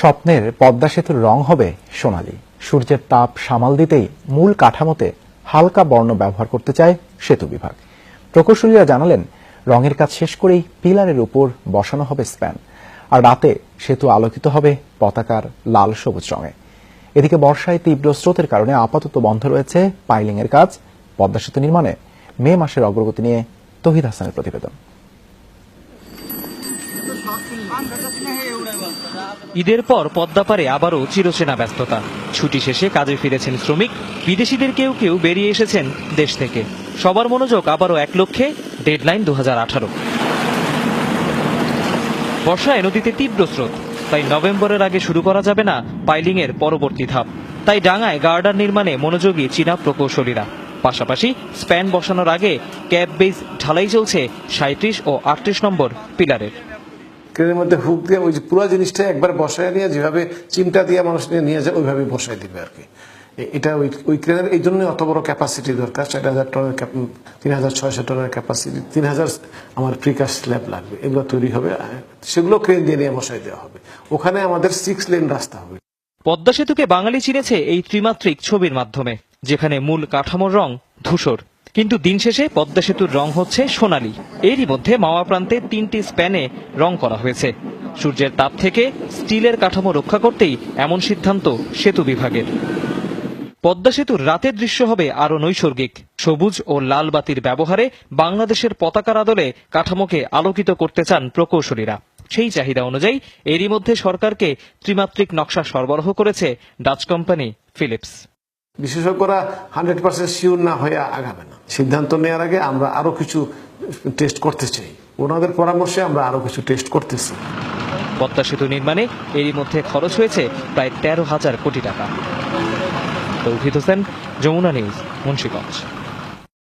স্বপ্নের পদ্মা সেতুর রং হবে সোনালী। সূর্যের তাপ সামাল দিতেই মূল কাঠামোতে হালকা বর্ণ ব্যবহার করতে চায় সেতু বিভাগ। প্রকৌশলীরা জানালেন, রঙের কাজ শেষ করেই পিলারের উপর বসানো হবে স্প্যান, আর রাতে সেতু আলোকিত হবে পতাকার লাল সবুজ রঙে। এদিকে বর্ষায় তীব্র স্রোতের কারণে আপাতত বন্ধ রয়েছে পাইলিং এর কাজ। পদ্মা সেতু নির্মাণে মে মাসের অগ্রগতি নিয়ে তৌহিদ হাসানের প্রতিবেদন। ঈদের পর পদ্মাপাড়ে আবারও চিরচেনা ব্যস্ততা। ছুটি শেষে কাজে ফিরেছেন শ্রমিক, বিদেশিদের কেউ কেউ বেরিয়ে এসেছেন দেশ থেকে। সবার মনোযোগ আবারও এক লক্ষ্যে, ডেডলাইন 2018। বর্ষায় নদীতে তীব্র স্রোত, তাই নভেম্বরের আগে শুরু করা যাবে না পাইলিং এর পরবর্তী ধাপ। তাই ডাঙায় গার্ডার নির্মাণে মনোযোগী চীনা প্রকৌশলীরা। পাশাপাশি স্প্যান বসানোর আগে ক্যাপ বেজ ঢালাই চলছে 37 ও 38 নম্বর পিলারের। ক্রেনের মধ্যে হুক দিয়ে ওই পুরো জিনিসটা একবার বসায় নিয়ে যেভাবে চিমটা দিয়ে মানুষ নিয়ে যায় ওইভাবে বসায় দিবে আর কি। এটা ওই ক্রেনের এই জন্য অত বড় ক্যাপাসিটি দরকার। 6000 টনের 3600 টনের ক্যাপাসিটি, 3000 আমার প্রিকাস্ট স্ল্যাব লাগবে। এগুলো তৈরি হবে, সেগুলো ক্রেন দিয়ে নিয়ে বসায় দেওয়া হবে। ওখানে আমাদের 6 লেন রাস্তা হবে। পদ্মা সেতুকে বাঙালি চিনেছে এই ত্রিমাত্রিক ছবির মাধ্যমে, যেখানে মূল কাঠামোর রং ধূসর, কিন্তু দিন শেষে পদ্মা সেতুর রং হচ্ছে সোনালী। এরই মধ্যে মাওয়া প্রান্তে 3টি স্প্যানে রং করা হয়েছে। সূর্যের তাপ থেকে স্টিলের কাঠামো রক্ষা করতেই এমন সিদ্ধান্ত সেতু বিভাগের। পদ্মা সেতুর রাতের দৃশ্য হবে আরো নৈসর্গিক। সবুজ ও লাল বাতির ব্যবহারে বাংলাদেশের পতাকার আদলে কাঠামোকে আলোকিত করতে চান প্রকৌশলীরা। সেই চাহিদা অনুযায়ী এরই মধ্যে সরকারকে ত্রিমাত্রিক নকশা সরবরাহ করেছে ডাচ কোম্পানি ফিলিপস। বিশেষজ্ঞরা 100% শিওর না হয়ে আগাবে না। সিদ্ধান্ত নেওয়ার আগে আমরা আরো কিছু টেস্ট করতে চাই। ওনাদের পরামর্শে আমরা আরো কিছু টেস্ট করতেছি। পদ্মা সেতু নির্মাণে এরই মধ্যে খরচ হয়েছে প্রায় 13,000 কোটি টাকা। তৌহিদ হোসেন, যমুনা নিউজ, মুন্সিগঞ্জ।